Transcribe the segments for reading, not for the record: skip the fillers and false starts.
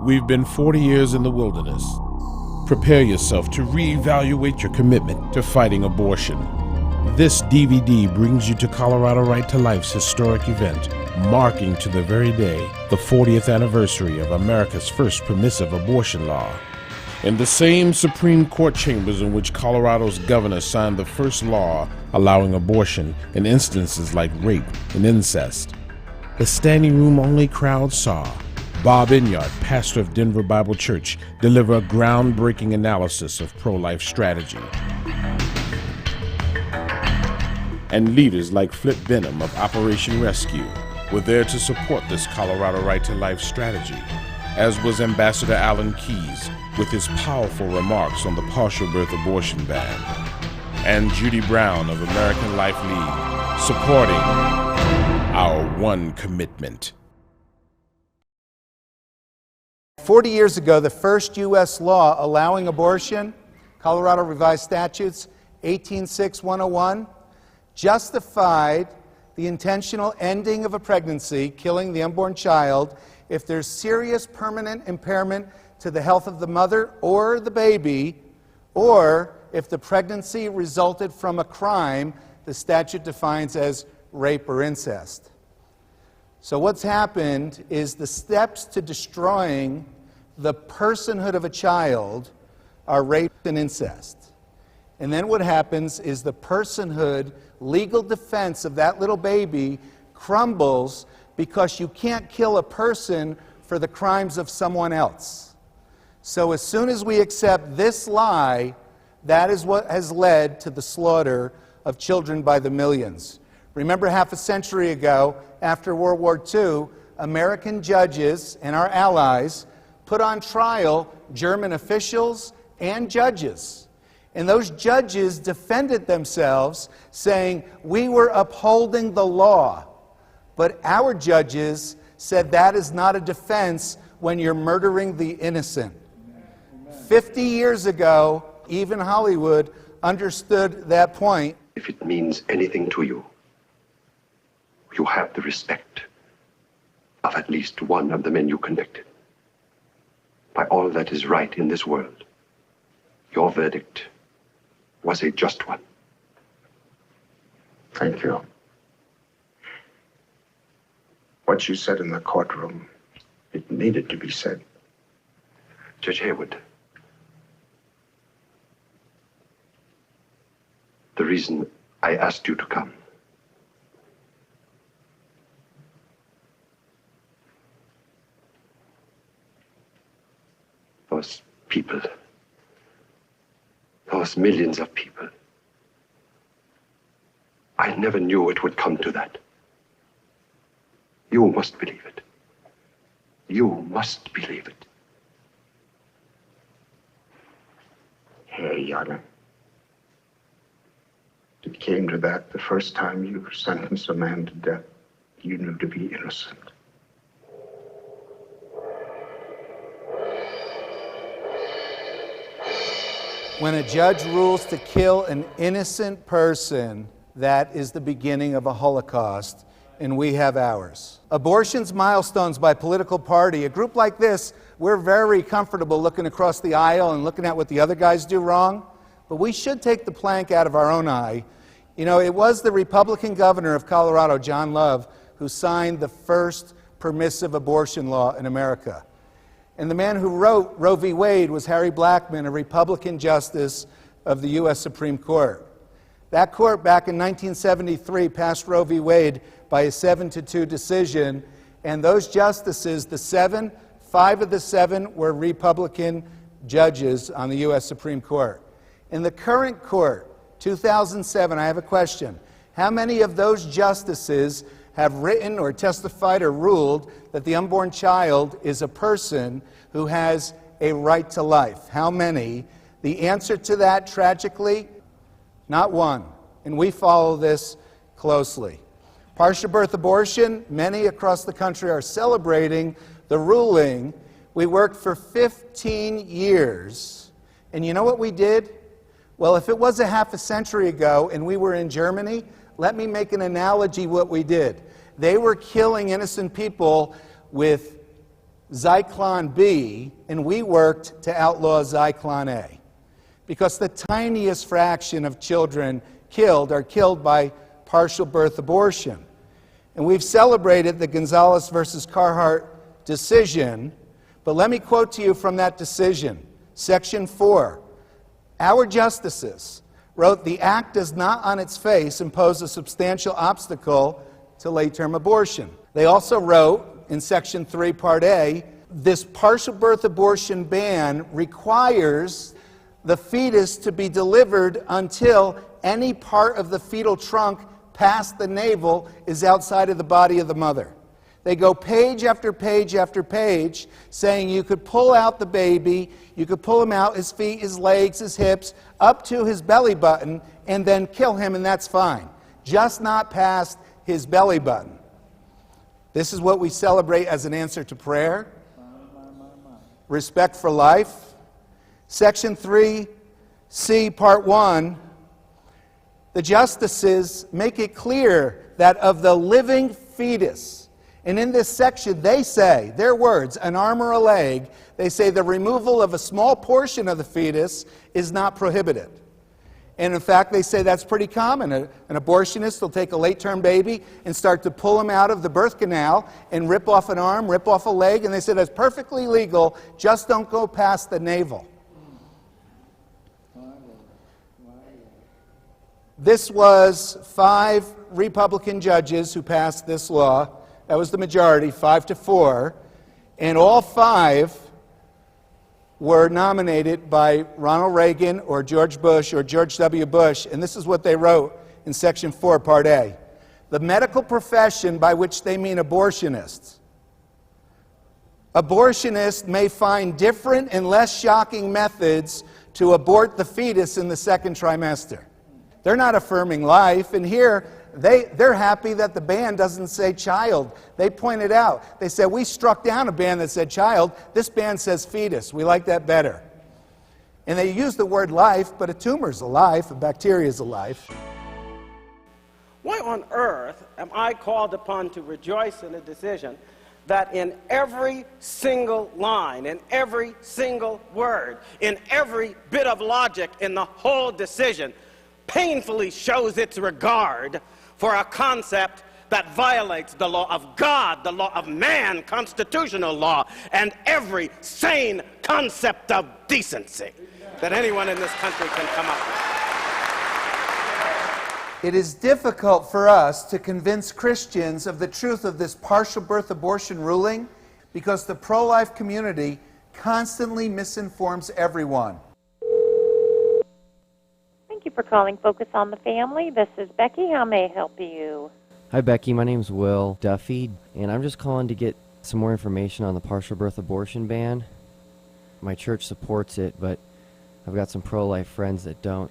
We've been 40 years in the wilderness. Prepare yourself to reevaluate your commitment to fighting abortion. This DVD brings you to Colorado Right to Life's historic event, marking to the very day the 40th anniversary of America's first permissive abortion law. In the same Supreme Court chambers in which Colorado's governor signed the first law allowing abortion in instances like rape and incest, the standing room only crowd saw Bob Inyard, pastor of Denver Bible Church, deliver a groundbreaking analysis of pro-life strategy. And leaders like Flip Benham of Operation Rescue were there to support this Colorado Right to Life strategy, as was Ambassador Alan Keyes with his powerful remarks on the partial birth abortion ban, and Judy Brown of American Life League, supporting our one commitment. 40 years ago, the first U.S. law allowing abortion, Colorado Revised Statutes 186101, justified the intentional ending of a pregnancy, killing the unborn child, if there's serious permanent impairment to the health of the mother or the baby, or if the pregnancy resulted from a crime the statute defines as rape or incest. So what's happened is the steps to destroying the personhood of a child are rape and incest. And then what happens is the personhood, legal defense of that little baby crumbles because you can't kill a person for the crimes of someone else. So as soon as we accept this lie, that is what has led to the slaughter of children by the millions. Remember, half a century ago, after World War II, American judges and our allies put on trial German officials and judges. And those judges defended themselves, saying, we were upholding the law. But our judges said that is not a defense when you're murdering the innocent. 50 years ago, even Hollywood understood that point. If it means anything to you, you have the respect of at least one of the men you convicted. By all that is right in this world, your verdict was a just one. Thank you. What you said in the courtroom, it needed to be said. Judge Haywood, the reason I asked you to come those people, those millions of people, I never knew it would come to that. You must believe it. You must believe it. Herr Janne, it came to that the first time you sentenced a man to death you knew to be innocent. When a judge rules to kill an innocent person, that is the beginning of a Holocaust, and we have ours. Abortion's Milestones by political party. A group like this, we're very comfortable looking across the aisle and looking at what the other guys do wrong, but we should take the plank out of our own eye. You know, it was the Republican governor of Colorado, John Love, who signed the first permissive abortion law in America. And the man who wrote Roe v. Wade was Harry Blackmun, a Republican justice of the U.S. Supreme Court. That court, back in 1973, passed Roe v. Wade by a 7-2 decision, and those justices, five of the seven were Republican judges on the U.S. Supreme Court. In the current court, 2007, I have a question. How many of those justices have written or testified or ruled that the unborn child is a person who has a right to life? How many? The answer to that, tragically, not one. And we follow this closely. Partial birth abortion, many across the country are celebrating the ruling. We worked for 15 years. And you know what we did? Well, if it was a half a century ago and we were in Germany, let me make an analogy what we did. They were killing innocent people with Zyklon B, and we worked to outlaw Zyklon A. Because the tiniest fraction of children killed are killed by partial birth abortion. And we've celebrated the Gonzalez versus Carhart decision, but let me quote to you from that decision. Section 4, our justices wrote, "The act does not on its face impose a substantial obstacle to late-term abortion." They also wrote in Section 3, Part A, this partial birth abortion ban requires the fetus to be delivered until any part of the fetal trunk past the navel is outside of the body of the mother. They go page after page after page saying you could pull out the baby, you could pull him out, his feet, his legs, his hips, up to his belly button, and then kill him, and that's fine. Just not past his belly button. This is what we celebrate as an answer to prayer. Respect for life. Section 3C, Part 1, the justices make it clear that of the living fetus, and in this section they say, their words, an arm or a leg, they say the removal of a small portion of the fetus is not prohibited. And in fact, they say that's pretty common. An abortionist will take a late-term baby and start to pull him out of the birth canal and rip off an arm, rip off a leg, and they say that's perfectly legal, just don't go past the navel. This was 5 Republican judges who passed this law. That was the majority, 5-4. And all 5 were nominated by Ronald Reagan or George Bush or George W. Bush. And this is what they wrote in Section 4, Part A. The medical profession, by which they mean abortionists. Abortionists may find different and less shocking methods to abort the fetus in the second trimester. They're not affirming life, and here they're happy that the ban doesn't say child. They pointed out, they said, we struck down a ban that said child. This ban says fetus. We like that better. And they use the word life, but a tumor's a life, a bacteria's a life. Why on earth am I called upon to rejoice in a decision that in every single line, in every single word, in every bit of logic in the whole decision, painfully shows its regard for a concept that violates the law of God, the law of man, constitutional law, and every sane concept of decency that anyone in this country can come up with? It is difficult for us to convince Christians of the truth of this partial birth abortion ruling because the pro-life community constantly misinforms everyone. Thank you for calling Focus on the Family. This is Becky. How may I help you? Hi, Becky. My name's Will Duffy, and I'm just calling to get some more information on the partial birth abortion ban. My church supports it, but I've got some pro-life friends that don't.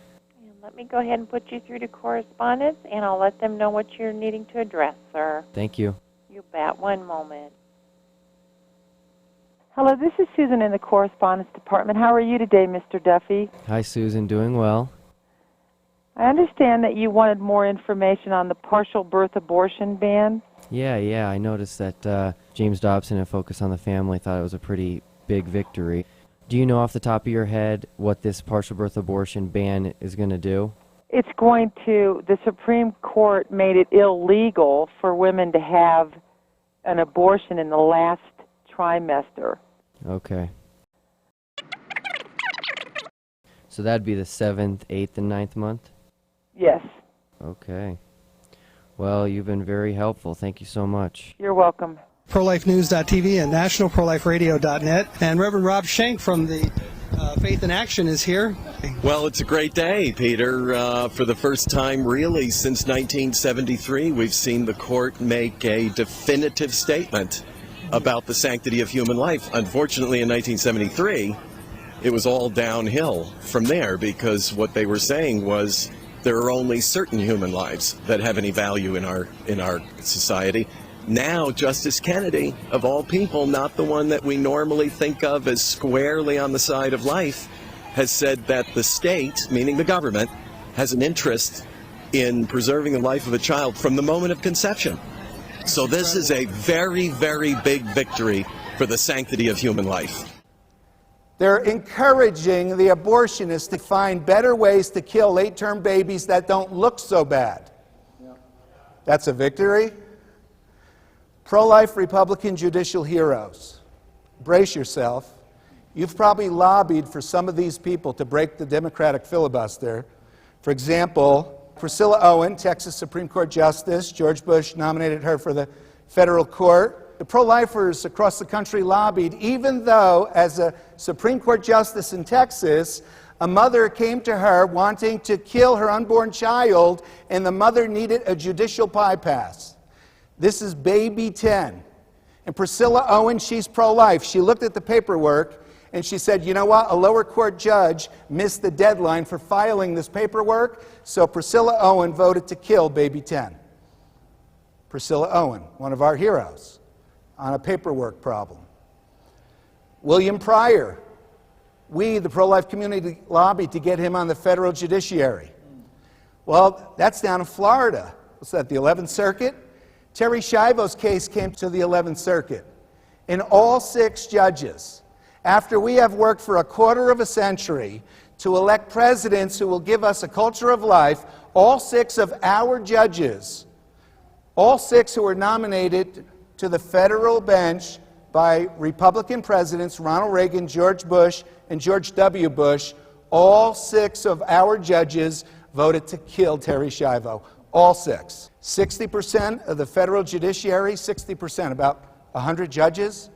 Let me go ahead and put you through to correspondence, and I'll let them know what you're needing to address, sir. Thank you. You bet. One moment. Hello, this is Susan in the correspondence department. How are you today, Mr. Duffy? Hi, Susan. Doing well. I understand that you wanted more information on the partial birth abortion ban. Yeah, I noticed that James Dobson and Focus on the Family thought it was a pretty big victory. Do you know off the top of your head what this partial birth abortion ban is going to do? It's going to, the Supreme Court made it illegal for women to have an abortion in the last trimester. Okay. So that'd be the 7th, 8th, and 9th month? Yes. Okay. Well, you've been very helpful. Thank you so much. You're welcome. ProLifeNews.tv and NationalProLifeRadio.net. And Reverend Rob Schenck from the Faith in Action is here. Well, it's a great day, Peter. For the first time, really, since 1973, we've seen the court make a definitive statement about the sanctity of human life. Unfortunately, in 1973, it was all downhill from there because what they were saying was there are only certain human lives that have any value in our society. Now, Justice Kennedy, of all people, not the one that we normally think of as squarely on the side of life, has said that the state, meaning the government, has an interest in preserving the life of a child from the moment of conception. So this is a very, very big victory for the sanctity of human life. They're encouraging the abortionists to find better ways to kill late-term babies that don't look so bad. That's a victory. Pro-life Republican judicial heroes, brace yourself. You've probably lobbied for some of these people to break the Democratic filibuster. For example, Priscilla Owen, Texas Supreme Court Justice. George Bush nominated her for the federal court. The pro-lifers across the country lobbied, even though, as a Supreme Court Justice in Texas, a mother came to her wanting to kill her unborn child, and the mother needed a judicial bypass. This is baby 10. And Priscilla Owen, she's pro-life. She looked at the paperwork, and she said, you know what? A lower court judge missed the deadline for filing this paperwork, so Priscilla Owen voted to kill baby 10. Priscilla Owen, one of our heroes, on a paperwork problem. William Pryor, we, the pro-life community, lobbied to get him on the federal judiciary. Well, that's down in Florida. What's that, the 11th Circuit? Terry Schiavo's case came to the 11th Circuit. And all 6 judges, after we have worked for a quarter of a century to elect presidents who will give us a culture of life, all 6 of our judges, all 6 who were nominated to the federal bench by Republican presidents, Ronald Reagan, George Bush, and George W. Bush, all 6 of our judges voted to kill Terry Schiavo. All 6. 60% of the federal judiciary, 60%, about 100 judges,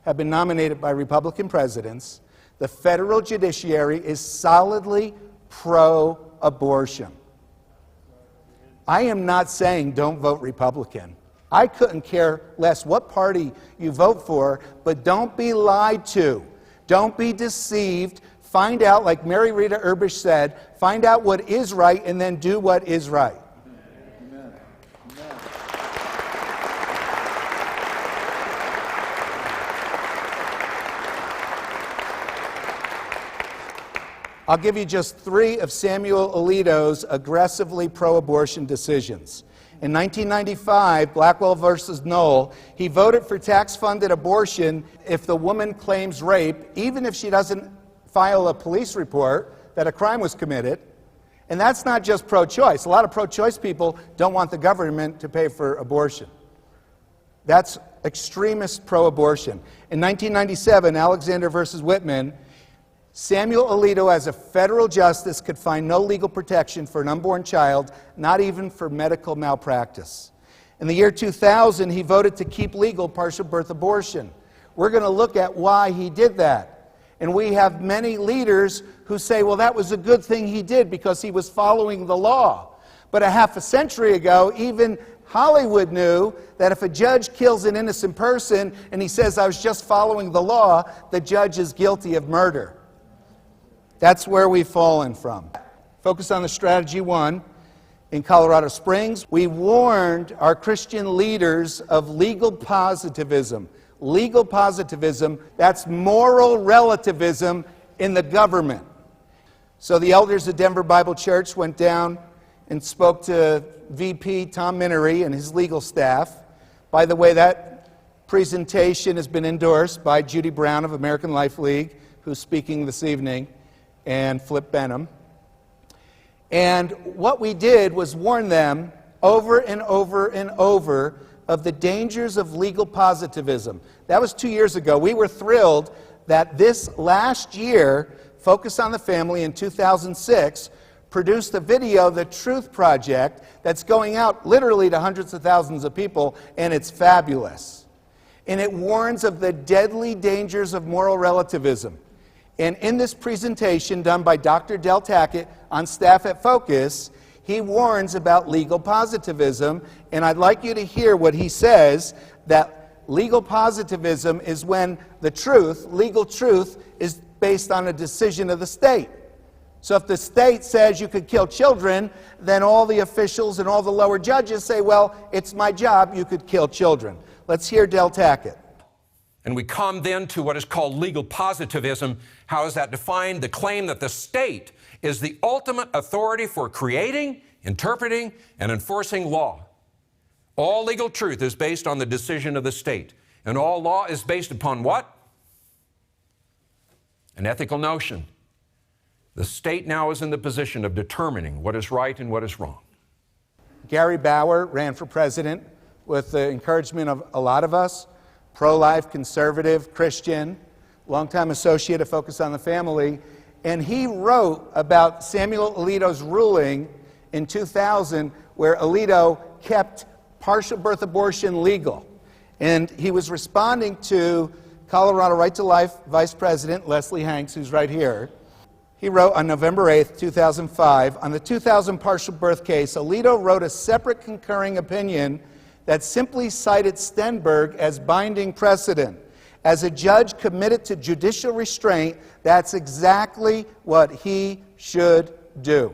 have been nominated by Republican presidents. The federal judiciary is solidly pro-abortion. I am not saying don't vote Republican. I couldn't care less what party you vote for, but don't be lied to. Don't be deceived. Find out, like Mary Rita Urbish said, find out what is right and then do what is right. Amen. Amen. I'll give you just 3 of Samuel Alito's aggressively pro-abortion decisions. In 1995, Blackwell versus Knoll, he voted for tax-funded abortion if the woman claims rape, even if she doesn't file a police report that a crime was committed. And that's not just pro-choice. A lot of pro-choice people don't want the government to pay for abortion. That's extremist pro-abortion. In 1997, Alexander versus Whitman, Samuel Alito, as a federal justice, could find no legal protection for an unborn child, not even for medical malpractice. In the year 2000, he voted to keep legal partial birth abortion. We're going to look at why he did that. And we have many leaders who say, well, that was a good thing he did because he was following the law. But a half a century ago, even Hollywood knew that if a judge kills an innocent person and he says, I was just following the law, the judge is guilty of murder. That's where we've fallen from. Focus on the strategy 1. In Colorado Springs, we warned our Christian leaders of legal positivism. Legal positivism, that's moral relativism in the government. So the elders of Denver Bible Church went down and spoke to VP Tom Minery and his legal staff. By the way, that presentation has been endorsed by Judy Brown of American Life League, who's speaking this evening, and Flip Benham. And what we did was warn them over and over and over of the dangers of legal positivism. That was 2 years ago. We were thrilled that this last year, Focus on the Family in 2006, produced a video, The Truth Project, that's going out literally to hundreds of thousands of people, and it's fabulous. And it warns of the deadly dangers of moral relativism. And in this presentation done by Dr. Del Tackett on staff at Focus, he warns about legal positivism, and I'd like you to hear what he says, that legal positivism is when the truth, legal truth, is based on a decision of the state. So if the state says you could kill children, then all the officials and all the lower judges say, well, it's my job, you could kill children. Let's hear Del Tackett. And we come then to what is called legal positivism. How is that defined? The claim that the state is the ultimate authority for creating, interpreting, and enforcing law. All legal truth is based on the decision of the state. And all law is based upon what? An ethical notion. The state now is in the position of determining what is right and what is wrong. Gary Bauer ran for president with the encouragement of a lot of us, pro-life, conservative, Christian, longtime associate, a focus on the family, and he wrote about Samuel Alito's ruling in 2000 where Alito kept partial birth abortion legal. And he was responding to Colorado Right to Life Vice President Leslie Hanks, who's right here. He wrote on November 8th, 2005, on the 2000 partial birth case, Alito wrote a separate concurring opinion that simply cited Stenberg as binding precedent. As a judge committed to judicial restraint, that's exactly what he should do.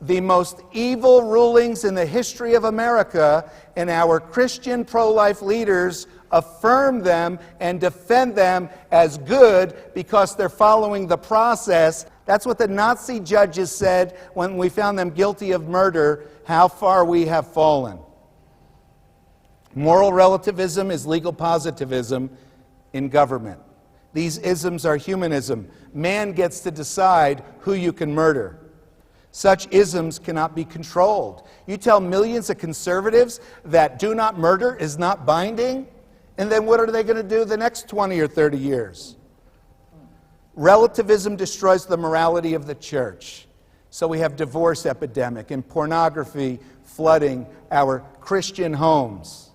The most evil rulings in the history of America, and our Christian pro-life leaders affirm them and defend them as good because they're following the process. That's what the Nazi judges said when we found them guilty of murder, how far we have fallen. Moral relativism is legal positivism in government. These isms are humanism. Man gets to decide who you can murder. Such isms cannot be controlled. You tell millions of conservatives that do not murder is not binding, and then what are they going to do the next 20 or 30 years? Relativism destroys the morality of the church. So we have divorce epidemic and pornography flooding our Christian homes,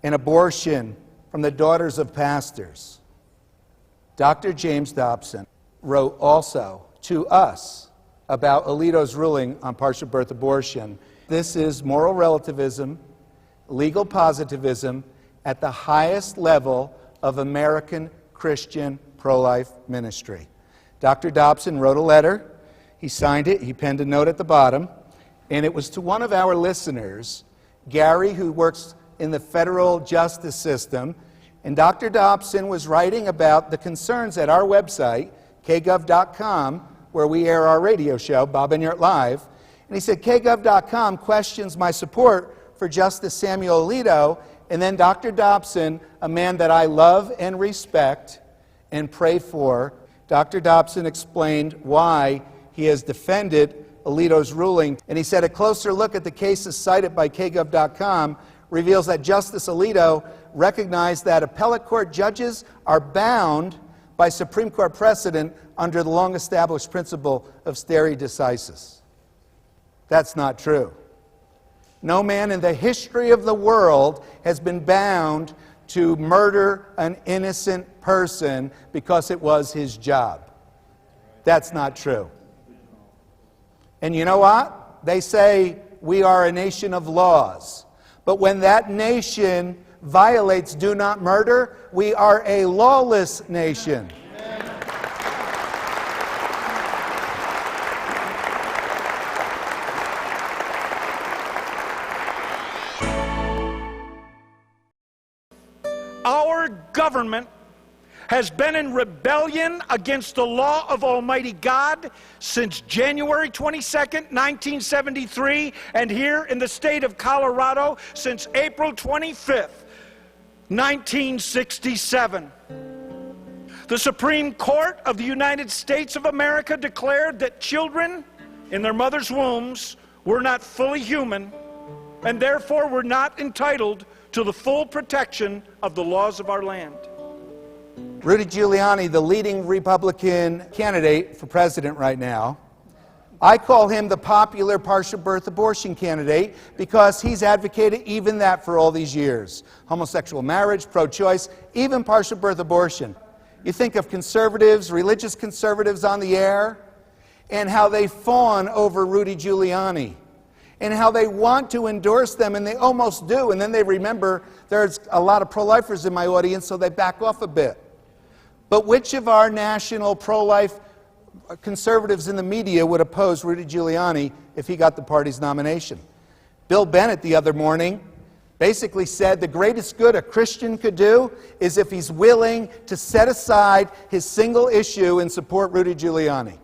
and abortion from the daughters of pastors. Dr. James Dobson wrote also to us about Alito's ruling on partial birth abortion. This is moral relativism, legal positivism at the highest level of American Christian pro-life ministry. Dr. Dobson wrote a letter. He signed it. He penned a note at the bottom. And it was to one of our listeners, Gary, who works in the federal justice system. And Dr. Dobson was writing about the concerns at our website, kgov.com, where we air our radio show, Bob and Yurt Live. And he said, kgov.com questions my support for Justice Samuel Alito. And then Dr. Dobson, a man that I love and respect and pray for, Dr. Dobson explained why he has defended Alito's ruling. And he said, a closer look at the cases cited by kgov.com reveals that Justice Alito recognized that appellate court judges are bound by Supreme Court precedent under the long-established principle of stare decisis. That's not true. No man in the history of the world has been bound to murder an innocent person because it was his job. That's not true. And you know what? They say we are a nation of laws. But when that nation violates do not murder, we are a lawless nation. Our government has been in rebellion against the law of Almighty God since January 22nd, 1973, and here in the state of Colorado since April 25th, 1967. The Supreme Court of the United States of America declared that children in their mother's wombs were not fully human and therefore were not entitled to the full protection of the laws of our land. Rudy Giuliani, the leading Republican candidate for president right now, I call him the popular partial birth abortion candidate because he's advocated even that for all these years. Homosexual marriage, pro-choice, even partial birth abortion. You think of conservatives, religious conservatives on the air, and how they fawn over Rudy Giuliani, and how they want to endorse them, and they almost do, and then they remember there's a lot of pro-lifers in my audience, so they back off a bit. But which of our national pro-life conservatives in the media would oppose Rudy Giuliani if he got the party's nomination? Bill Bennett the other morning basically said the greatest good a Christian could do is if he's willing to set aside his single issue and support Rudy Giuliani.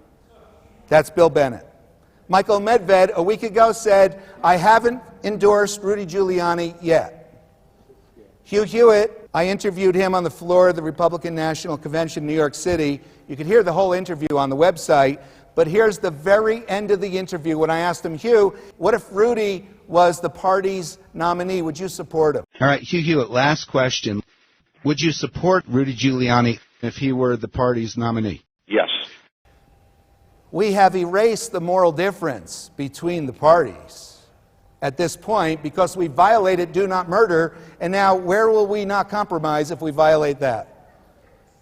That's Bill Bennett. Michael Medved a week ago said, I haven't endorsed Rudy Giuliani yet. Hugh Hewitt, I interviewed him on the floor of the Republican National Convention in New York City. You can hear the whole interview on the website, but here's the very end of the interview when I asked him, Hugh, what if Rudy was the party's nominee? Would you support him? All right, Hugh Hewitt, last question. Would you support Rudy Giuliani if he were the party's nominee? Yes. We have erased the moral difference between the parties at this point because we violated do not murder, and now where will we not compromise if we violate that?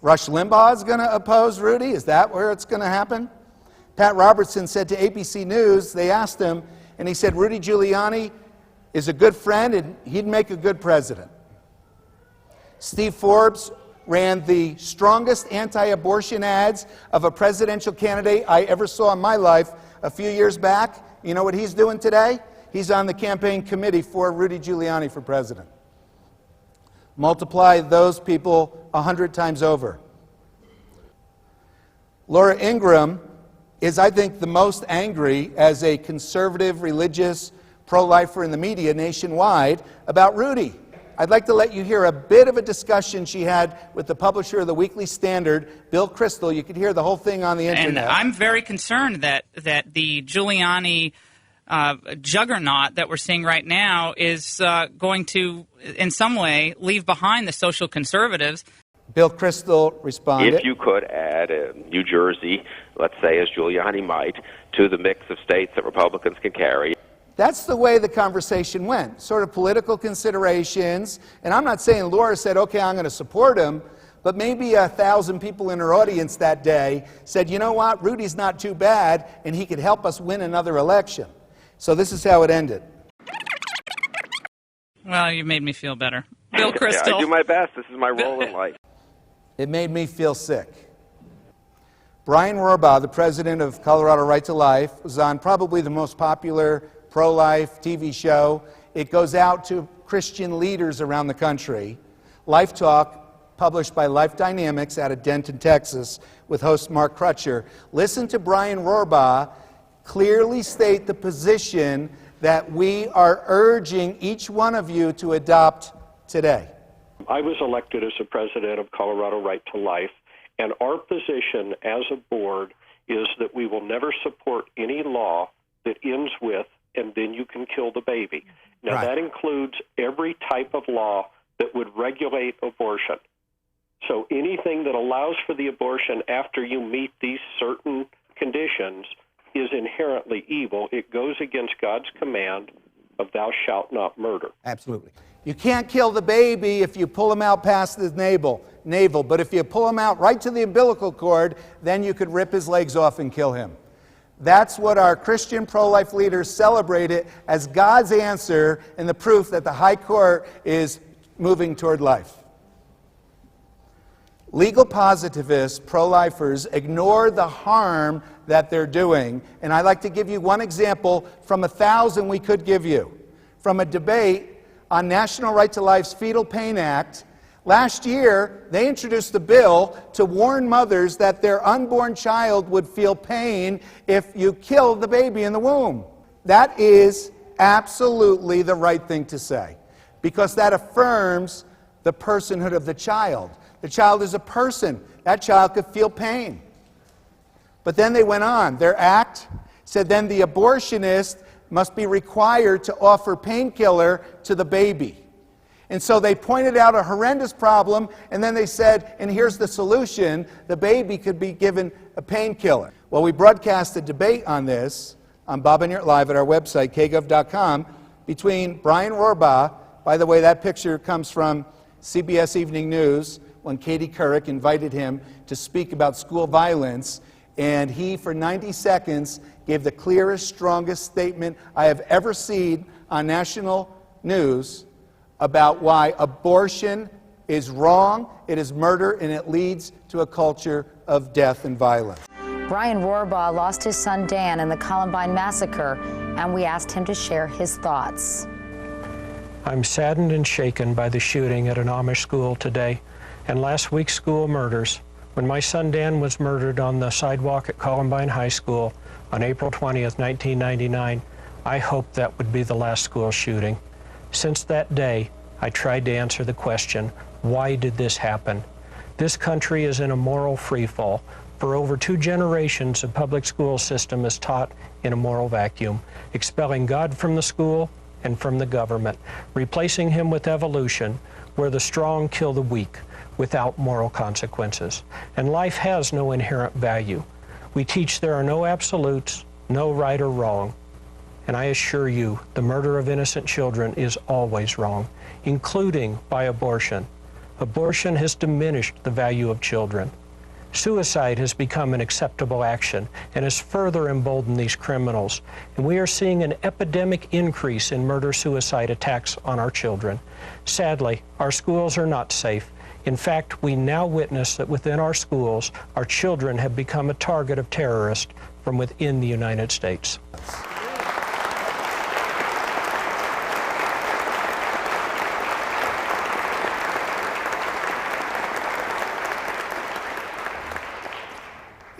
Rush Limbaugh is going to oppose Rudy? Is that where it's going to happen? Pat Robertson said to ABC News, they asked him, and he said Rudy Giuliani is a good friend and he'd make a good president. Steve Forbes ran the strongest anti-abortion ads of a presidential candidate I ever saw in my life a few years back. You know what he's doing today? He's on the campaign committee for Rudy Giuliani for president. Multiply those people 100 times over. Laura Ingraham is, I think, the most angry as a conservative, religious, pro-lifer in the media nationwide about Rudy. I'd like to let you hear a bit of a discussion she had with the publisher of the Weekly Standard, Bill Kristol. You could hear the whole thing on the internet. And I'm very concerned that the Giuliani juggernaut that we're seeing right now is going to, in some way, leave behind the social conservatives. Bill Kristol responded. If you could add New Jersey, let's say, as Giuliani might, to the mix of states that Republicans can carry. That's the way the conversation went, sort of political considerations. And I'm not saying Laura said, okay, I'm going to support him, but maybe 1,000 people in her audience that day said, you know what, Rudy's not too bad, and he could help us win another election. So this is how it ended. Well, you made me feel better. Bill Kristol. Yeah, I do my best. This is my role in life. It made me feel sick. Brian Rohrbaugh, the president of Colorado Right to Life, was on probably the most popular pro-life TV show. It goes out to Christian leaders around the country. Life Talk, published by Life Dynamics out of Denton, Texas, with host Mark Crutcher. Listen to Brian Rohrbaugh clearly state the position that we are urging each one of you to adopt today. I was elected as the president of Colorado Right to Life, and our position as a board is that we will never support any law that ends with and then you can kill the baby. Now, Right. That includes every type of law that would regulate abortion. So anything that allows for the abortion after you meet these certain conditions is inherently evil. It goes against God's command of thou shalt not murder. Absolutely. You can't kill the baby if you pull him out past the navel, but if you pull him out right to the umbilical cord, then you could rip his legs off and kill him. That's what our Christian pro-life leaders celebrated as God's answer and the proof that the High Court is moving toward life. Legal positivists, pro-lifers, ignore the harm that they're doing. And I'd like to give you one example from 1,000 we could give you. From a debate on National Right to Life's Fetal Pain Act. Last year, they introduced a bill to warn mothers that their unborn child would feel pain if you killed the baby in the womb. That is absolutely the right thing to say, because that affirms the personhood of the child. The child is a person. That child could feel pain. But then they went on. Their act said then the abortionist must be required to offer painkiller to the baby. And so they pointed out a horrendous problem, and then they said, and here's the solution, the baby could be given a painkiller. Well, we broadcast a debate on this on Bob and Yurt Live at our website, kgov.com, between Brian Rohrbaugh, by the way, that picture comes from CBS Evening News, when Katie Couric invited him to speak about school violence, and he, for 90 seconds, gave the clearest, strongest statement I have ever seen on national news about why abortion is wrong, it is murder, and it leads to a culture of death and violence. Brian Rohrbaugh lost his son Dan in the Columbine massacre, and we asked him to share his thoughts. I'm saddened and shaken by the shooting at an Amish school today and last week's school murders. When my son Dan was murdered on the sidewalk at Columbine High School on April 20th, 1999, I hoped that would be the last school shooting. Since that day, I tried to answer the question, why did this happen? This country is in a moral freefall. For over 2 generations, the public school system is taught in a moral vacuum, expelling God from the school and from the government, replacing him with evolution, where the strong kill the weak without moral consequences. And life has no inherent value. We teach there are no absolutes, no right or wrong. And I assure you, the murder of innocent children is always wrong, including by abortion. Abortion has diminished the value of children. Suicide has become an acceptable action and has further emboldened these criminals. And we are seeing an epidemic increase in murder-suicide attacks on our children. Sadly, our schools are not safe. In fact, we now witness that within our schools, our children have become a target of terrorists from within the United States.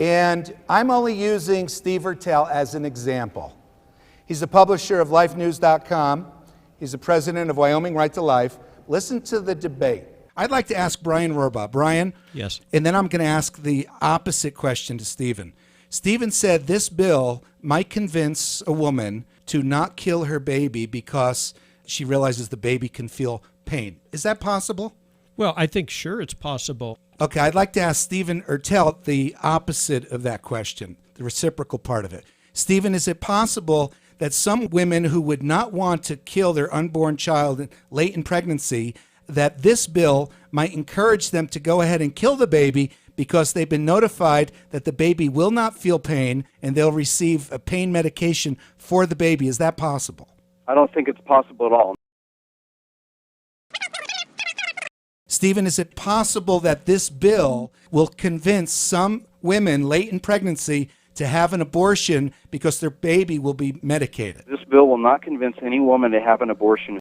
And I'm only using Steve Ertel as an example. He's the publisher of LifeNews.com. He's the president of Wyoming Right to Life. Listen to the debate. I'd like to ask Brian Rohrbaugh. Brian? Yes. And then I'm going to ask the opposite question to Stephen. Stephen said this bill might convince a woman to not kill her baby because she realizes the baby can feel pain. Is that possible? Well, I think sure it's possible. Okay, I'd like to ask Stephen Ertel the opposite of that question, the reciprocal part of it. Stephen, is it possible that some women who would not want to kill their unborn child late in pregnancy, that this bill might encourage them to go ahead and kill the baby because they've been notified that the baby will not feel pain and they'll receive a pain medication for the baby? Is that possible? I don't think it's possible at all. Stephen, is it possible that this bill will convince some women late in pregnancy to have an abortion because their baby will be medicated? This bill will not convince any woman to have an abortion.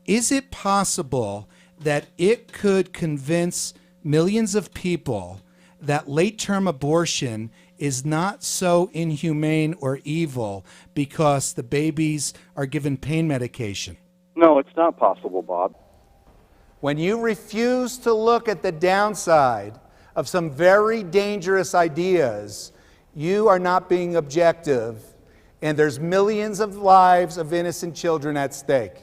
Is it possible that it could convince millions of people that late-term abortion is not so inhumane or evil because the babies are given pain medication? No, it's not possible, Bob. When you refuse to look at the downside of some very dangerous ideas, you are not being objective, and there's millions of lives of innocent children at stake.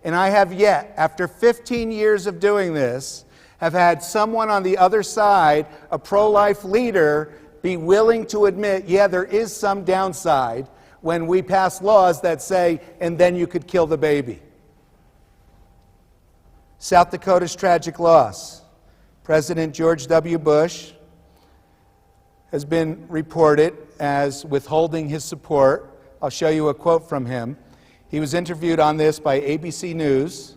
And I have yet, after 15 years of doing this, have had someone on the other side, a pro-life leader, be willing to admit, yeah, there is some downside when we pass laws that say, and then you could kill the baby. South Dakota's tragic loss. President George W. Bush has been reported as withholding his support. I'll show you a quote from him. He was interviewed on this by ABC News,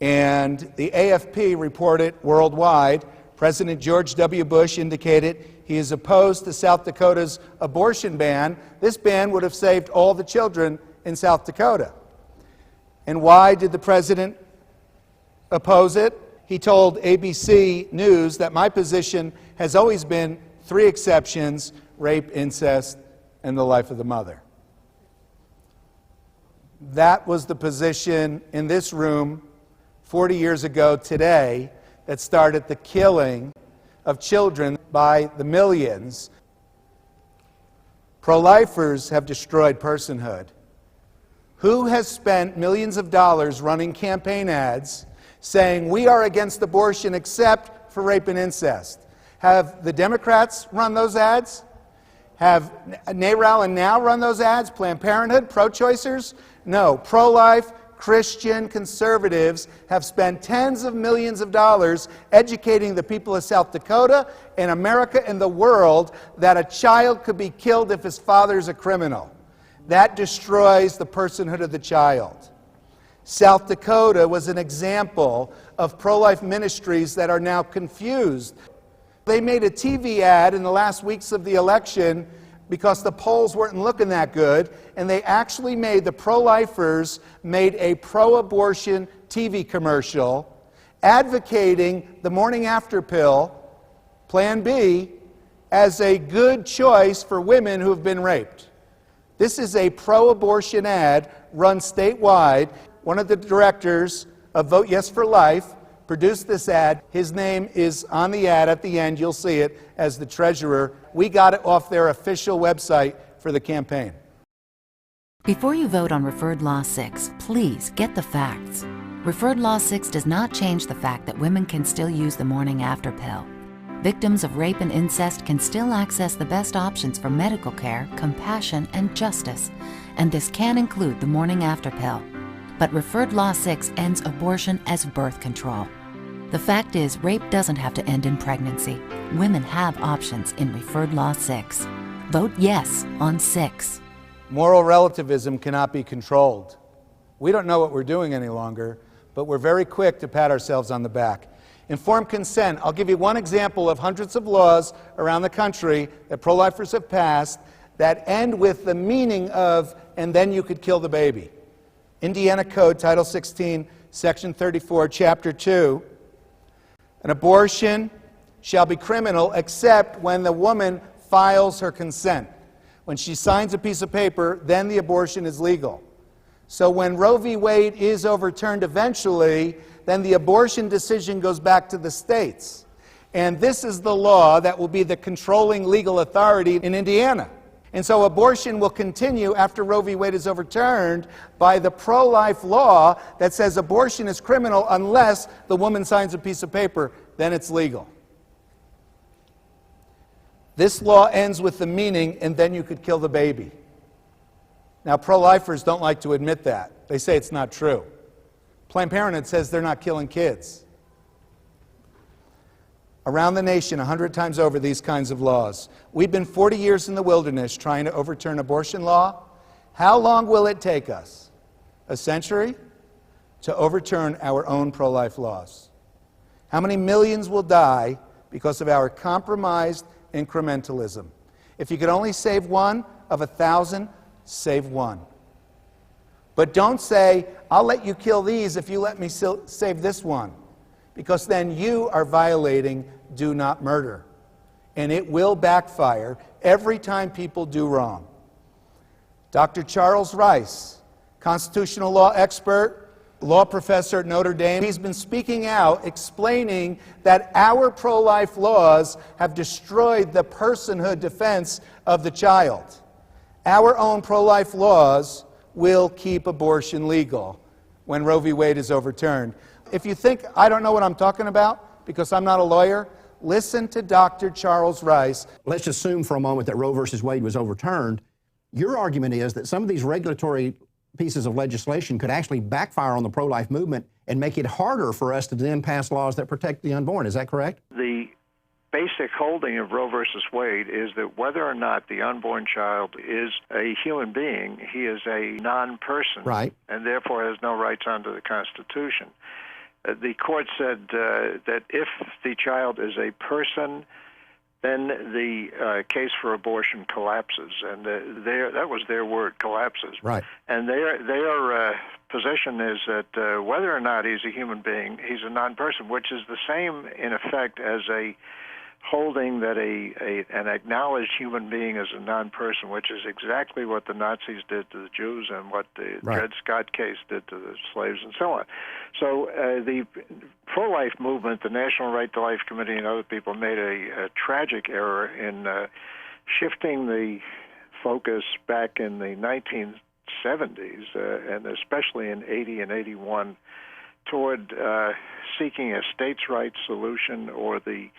and the AFP reported worldwide, President George W. Bush indicated he is opposed to South Dakota's abortion ban. This ban would have saved all the children in South Dakota. And why did the president oppose it? He told ABC News that my position has always been 3 exceptions: rape, incest, and the life of the mother. That was the position in this room 40 years ago today that started the killing of children by the millions. Pro-lifers have destroyed personhood. Who has spent millions of dollars running campaign ads saying we are against abortion except for rape and incest? Have the Democrats run those ads? Have NARAL and NOW run those ads? Planned Parenthood, pro-choicers? No. Pro-life, Christian conservatives have spent tens of millions of dollars educating the people of South Dakota and America and the world that a child could be killed if his father is a criminal. That destroys the personhood of the child. South Dakota was an example of pro-life ministries that are now confused. They made a TV ad in the last weeks of the election because the polls weren't looking that good, and they actually made, the pro-lifers made a pro-abortion TV commercial advocating the morning after pill, Plan B, as a good choice for women who have been raped. This is a pro-abortion ad run statewide. One of the directors of Vote Yes for Life produced this ad. His name is on the ad at the end. You'll see it as the treasurer. We got it off their official website for the campaign. Before you vote on Referred Law 6, please get the facts. Referred Law 6 does not change the fact that women can still use the morning after pill. Victims of rape and incest can still access the best options for medical care, compassion, and justice, and this can include the morning after pill. But Referred Law 6 ends abortion as birth control. The fact is, rape doesn't have to end in pregnancy. Women have options in Referred Law 6. Vote yes on 6. Moral relativism cannot be controlled. We don't know what we're doing any longer, but we're very quick to pat ourselves on the back. Informed consent. I'll give you one example of hundreds of laws around the country that pro-lifers have passed that end with the meaning of, and then you could kill the baby. Indiana Code, Title 16, Section 34, Chapter 2. An abortion shall be criminal except when the woman files her consent. When she signs a piece of paper, then the abortion is legal. So when Roe v. Wade is overturned eventually, then the abortion decision goes back to the states. And this is the law that will be the controlling legal authority in Indiana. And so abortion will continue after Roe v. Wade is overturned by the pro-life law that says abortion is criminal unless the woman signs a piece of paper, then it's legal. This law ends with the meaning, and then you could kill the baby. Now, pro-lifers don't like to admit that. They say it's not true. Planned Parenthood says they're not killing kids. Around the nation, 100 times over, these kinds of laws. We've been 40 years in the wilderness trying to overturn abortion law. How long will it take us? A century? To overturn our own pro-life laws. How many millions will die because of our compromised incrementalism? If you could only save one of 1,000, save one. But don't say, I'll let you kill these if you let me save this one. Because then you are violating do not murder. And it will backfire every time people do wrong. Dr. Charles Rice, constitutional law expert, law professor at Notre Dame, he's been speaking out explaining that our pro-life laws have destroyed the personhood defense of the child. Our own pro-life laws will keep abortion legal when Roe v. Wade is overturned. If you think I don't know what I'm talking about because I'm not a lawyer, listen to Dr. Charles Rice. Let's assume for a moment that Roe versus Wade was overturned. Your argument is that some of these regulatory pieces of legislation could actually backfire on the pro-life movement and make it harder for us to then pass laws that protect the unborn. Is that correct? The basic holding of Roe versus Wade is that whether or not the unborn child is a human being, he is a non-person, right, and therefore has no rights under the Constitution. The court said that if the child is a person, then the case for abortion collapses, and that was their word, collapses. Right. And their position is that whether or not he's a human being, he's a non-person, which is the same in effect as a holding that an acknowledged human being is a non-person, which is exactly what the Nazis did to the Jews and what the Dred Scott case did to the slaves and so on. So the pro-life movement, the National Right to Life Committee and other people made a tragic error in shifting the focus back in the 1970s, and especially in 80 and 81, toward seeking a states' rights solution or the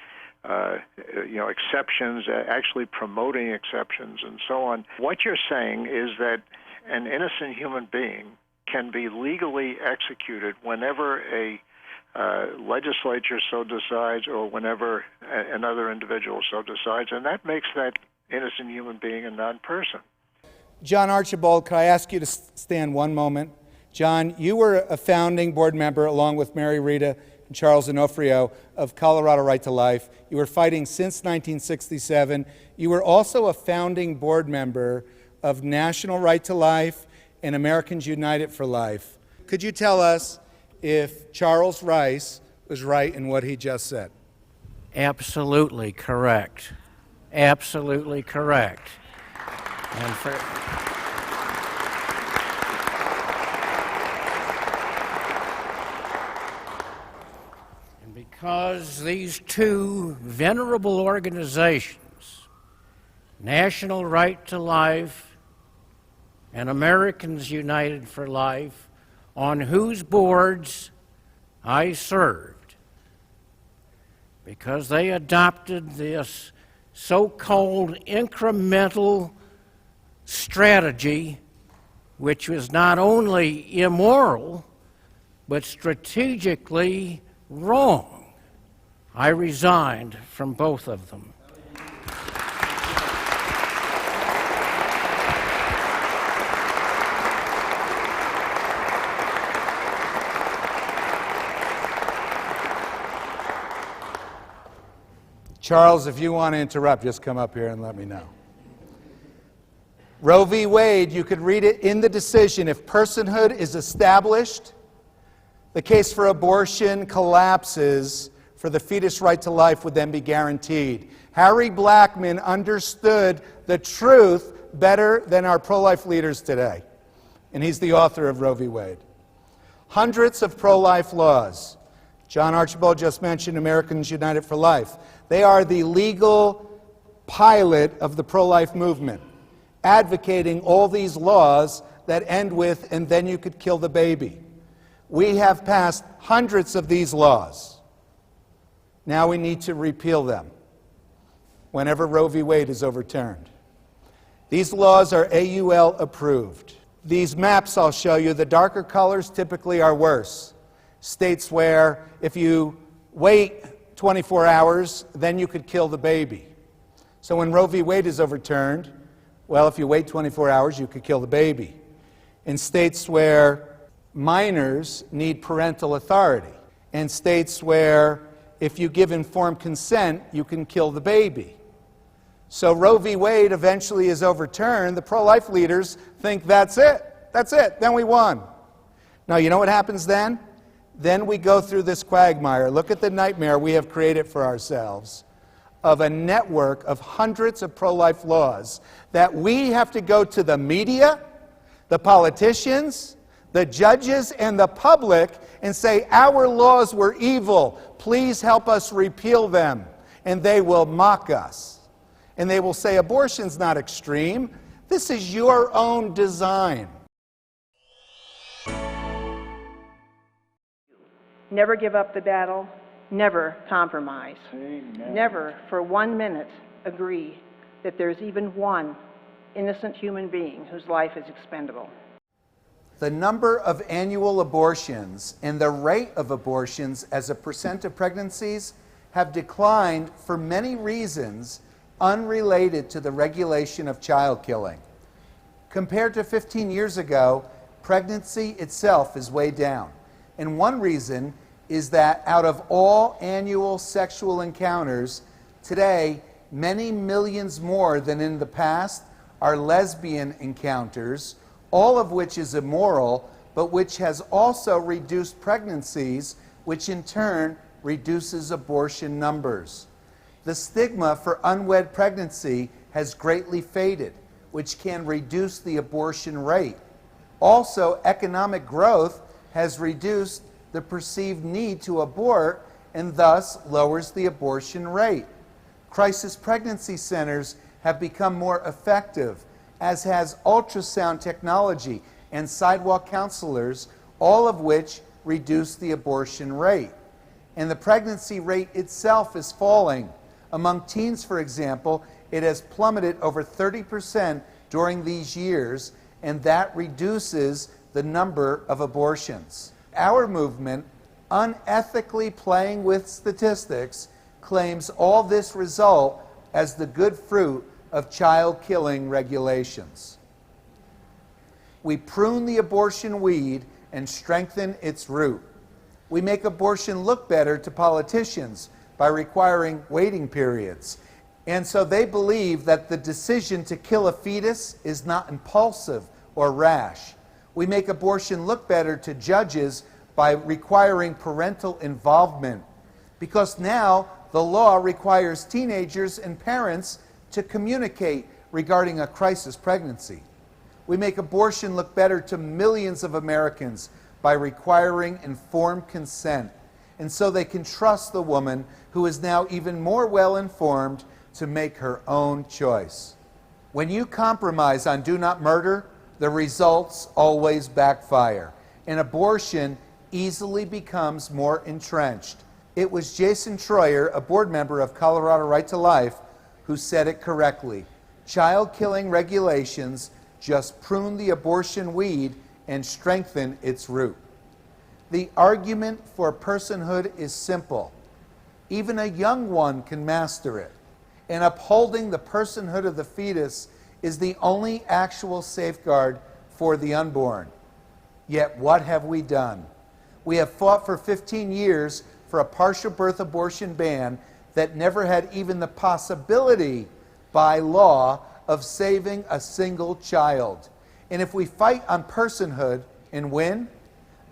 exceptions, actually promoting exceptions and so on. What you're saying is that an innocent human being can be legally executed whenever a legislature so decides or whenever another individual so decides, and that makes that innocent human being a non-person. John Archibald, could I ask you to stand one moment? John, you were a founding board member along with Mary Rita and Charles Onofrio of Colorado Right to Life. You were fighting since 1967. You were also a founding board member of National Right to Life and Americans United for Life. Could you tell us if Charles Rice was right in what he just said? Absolutely correct. Absolutely correct. And because these two venerable organizations, National Right to Life and Americans United for Life, on whose boards I served, because they adopted this so-called incremental strategy, which was not only immoral, but strategically wrong. I resigned from both of them. Charles, if you want to interrupt, just come up here and let me know. Roe v. Wade, you could read it in the decision. If personhood is established, the case for abortion collapses, for the fetus right to life would then be guaranteed. Harry Blackmun understood the truth better than our pro-life leaders today, and he's the author of Roe v. Wade. Hundreds of pro-life laws. John Archibald just mentioned Americans United for Life. They are the legal pilot of the pro-life movement, advocating all these laws that end with, and then you could kill the baby. We have passed hundreds of these laws. Now we need to repeal them whenever Roe v. Wade is overturned. These laws are AUL approved. These maps I'll show you, the darker colors typically are worse. States where if you wait 24 hours, then you could kill the baby. So when Roe v. Wade is overturned, well, if you wait 24 hours, you could kill the baby. In states where minors need parental authority, and states where if you give informed consent, you can kill the baby. So Roe v. Wade eventually is overturned. The pro-life leaders think that's it. That's it. Then we won. Now, you know what happens then? Then we go through this quagmire. Look at the nightmare we have created for ourselves of a network of hundreds of pro-life laws that we have to go to the media, the politicians, the judges, and the public and say, our laws were evil. Please help us repeal them. And they will mock us. And they will say, abortion's not extreme. This is your own design. Never give up the battle. Never compromise. Amen. Never for 1 minute agree that there's even one innocent human being whose life is expendable. The number of annual abortions and the rate of abortions as a percent of pregnancies have declined for many reasons unrelated to the regulation of child killing. Compared to 15 years ago, pregnancy itself is way down. And one reason is that out of all annual sexual encounters, today, many millions more than in the past are lesbian encounters, all of which is immoral, but which has also reduced pregnancies, which in turn reduces abortion numbers. The stigma for unwed pregnancy has greatly faded, which can reduce the abortion rate. Also, economic growth has reduced the perceived need to abort and thus lowers the abortion rate. Crisis pregnancy centers have become more effective, as has ultrasound technology and sidewalk counselors, all of which reduce the abortion rate. And the pregnancy rate itself is falling. Among teens, for example, it has plummeted over 30% during these years, and that reduces the number of abortions. Our movement, unethically playing with statistics, claims all this result as the good fruit of child-killing regulations. We prune the abortion weed and strengthen its root. We make abortion look better to politicians by requiring waiting periods. And so they believe that the decision to kill a fetus is not impulsive or rash. We make abortion look better to judges by requiring parental involvement, because now the law requires teenagers and parents to communicate regarding a crisis pregnancy. We make abortion look better to millions of Americans by requiring informed consent. and so they can trust the woman who is now even more well-informed to make her own choice. When you compromise on do not murder, the results always backfire, and abortion easily becomes more entrenched. It was Jason Troyer, a board member of Colorado Right to Life, who said it correctly. Child-killing regulations just prune the abortion weed and strengthen its root. The argument for personhood is simple. Even a young one can master it. And upholding the personhood of the fetus is the only actual safeguard for the unborn. Yet what have we done? We have fought for 15 years for a partial birth abortion ban that never had even the possibility by law of saving a single child. And if we fight on personhood and win,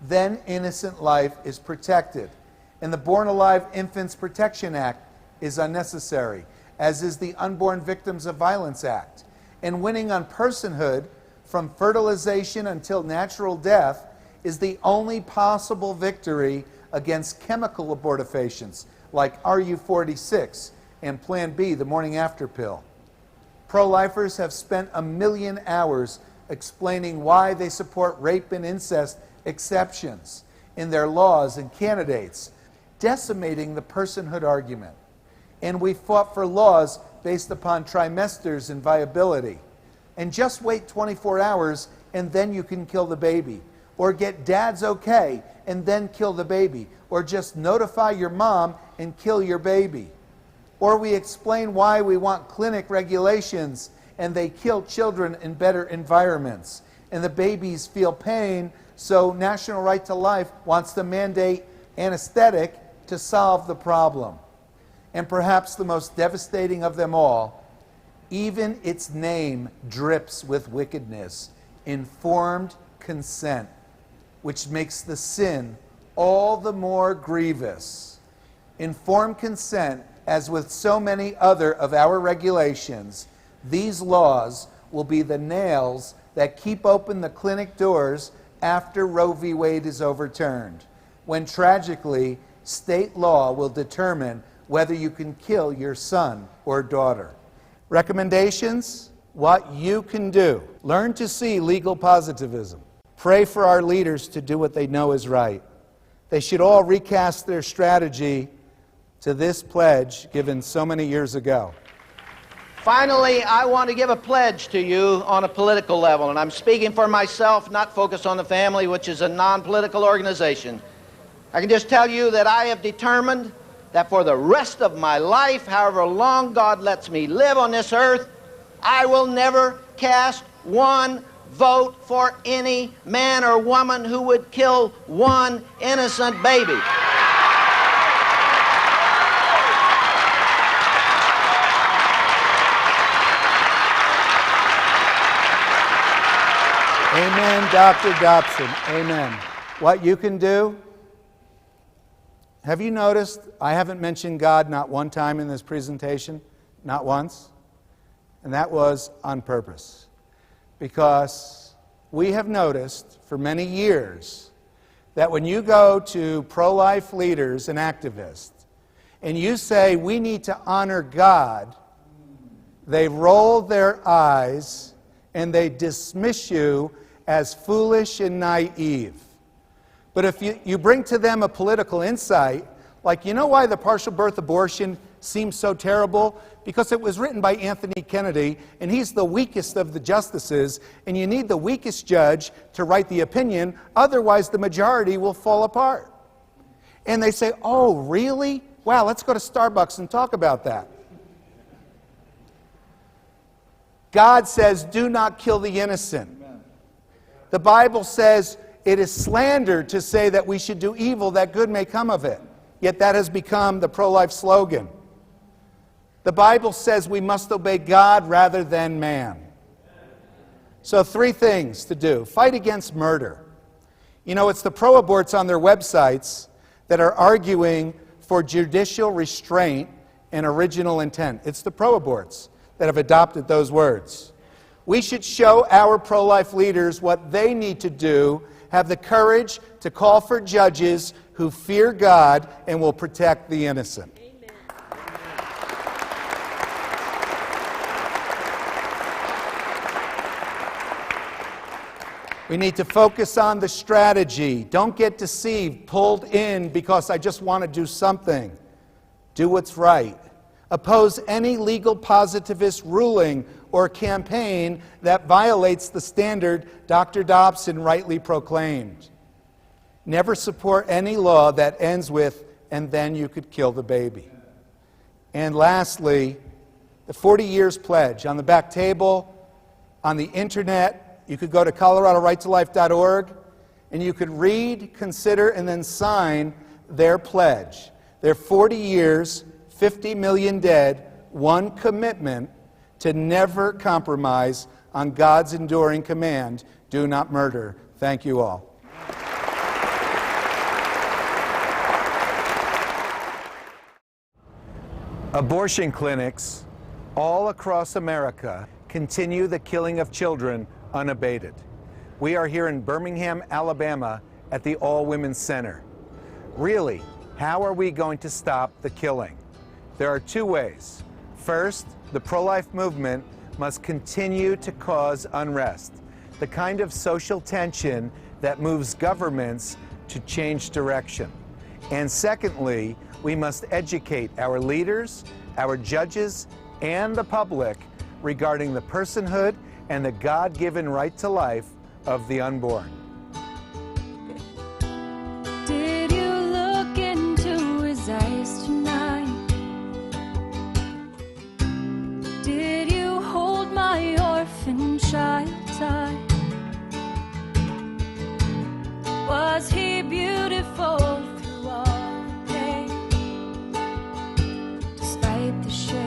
then innocent life is protected. And the Born Alive Infants Protection Act is unnecessary, as is the Unborn Victims of Violence Act. And winning on personhood, from fertilization until natural death, is the only possible victory against chemical abortifacients like RU46 and Plan B, the morning after pill. Pro-lifers have spent 1 million hours explaining why they support rape and incest exceptions in their laws and candidates, decimating the personhood argument. And we fought for laws based upon trimesters and viability. And just wait 24 hours and then you can kill the baby. Or get dad's okay and then kill the baby. Or just notify your mom and kill your baby. Or we explain why we want clinic regulations and they kill children in better environments. And the babies feel pain, so National Right to Life wants to mandate anesthetic to solve the problem. And perhaps the most devastating of them all, even its name drips with wickedness, informed consent, which makes the sin all the more grievous. Informed consent, as with so many other of our regulations, these laws will be the nails that keep open the clinic doors after Roe v. Wade is overturned, when tragically, state law will determine whether you can kill your son or daughter. Recommendations? What you can do. Learn to see legal positivism. Pray for our leaders to do what they know is right. They should all recast their strategy to this pledge given so many years ago. Finally, I want to give a pledge to you on a political level, and I'm speaking for myself, not Focus on the Family, which is a non-political organization. I can just tell you that I have determined that for the rest of my life, however long God lets me live on this earth, I will never cast one vote for any man or woman who would kill one innocent baby. Amen, Dr. Dobson. Amen. What you can do? Have you noticed I haven't mentioned God not one time in this presentation? Not once. And that was on purpose. Because we have noticed for many years that when you go to pro-life leaders and activists and you say we need to honor God, they roll their eyes and they dismiss you as foolish and naive. But if you bring to them a political insight, like, you know why the partial birth abortion seems so terrible? Because it was written by Anthony Kennedy, and he's the weakest of the justices, and you need the weakest judge to write the opinion, otherwise the majority will fall apart. And they say, oh, really? Wow, let's go to Starbucks and talk about that. God says, do not kill the innocent. The Bible says it is slander to say that we should do evil that good may come of it. Yet that has become the pro-life slogan. The Bible says we must obey God rather than man. So 3 things to do. Fight against murder. You know, it's the pro-aborts on their websites that are arguing for judicial restraint and original intent. It's the pro-aborts that have adopted those words. We should show our pro-life leaders what they need to do, have the courage to call for judges who fear God and will protect the innocent. We need to focus on the strategy. Don't get deceived, pulled in because I just want to do something. Do what's right. Oppose any legal positivist ruling or campaign that violates the standard Dr. Dobson rightly proclaimed. Never support any law that ends with, and then you could kill the baby. And lastly, the 40 Years Pledge. On the back table, on the internet, you could go to coloradorightToLife.org and you could read, consider, and then sign their pledge. Their 40 years, 50 million dead, one commitment to never compromise on God's enduring command, do not murder. Thank you all. Abortion clinics all across America continue the killing of children unabated. We are here in Birmingham, Alabama at the All Women's Center. Really, how are we going to stop the killing? There are two ways. First, the pro-life movement must continue to cause unrest, the kind of social tension that moves governments to change direction. And secondly, we must educate our leaders, our judges, and the public regarding the personhood and the God-given right to life of the unborn. Did you look into his eyes tonight? Did you hold my orphan child tight? Was he beautiful through all the pain? Despite the shame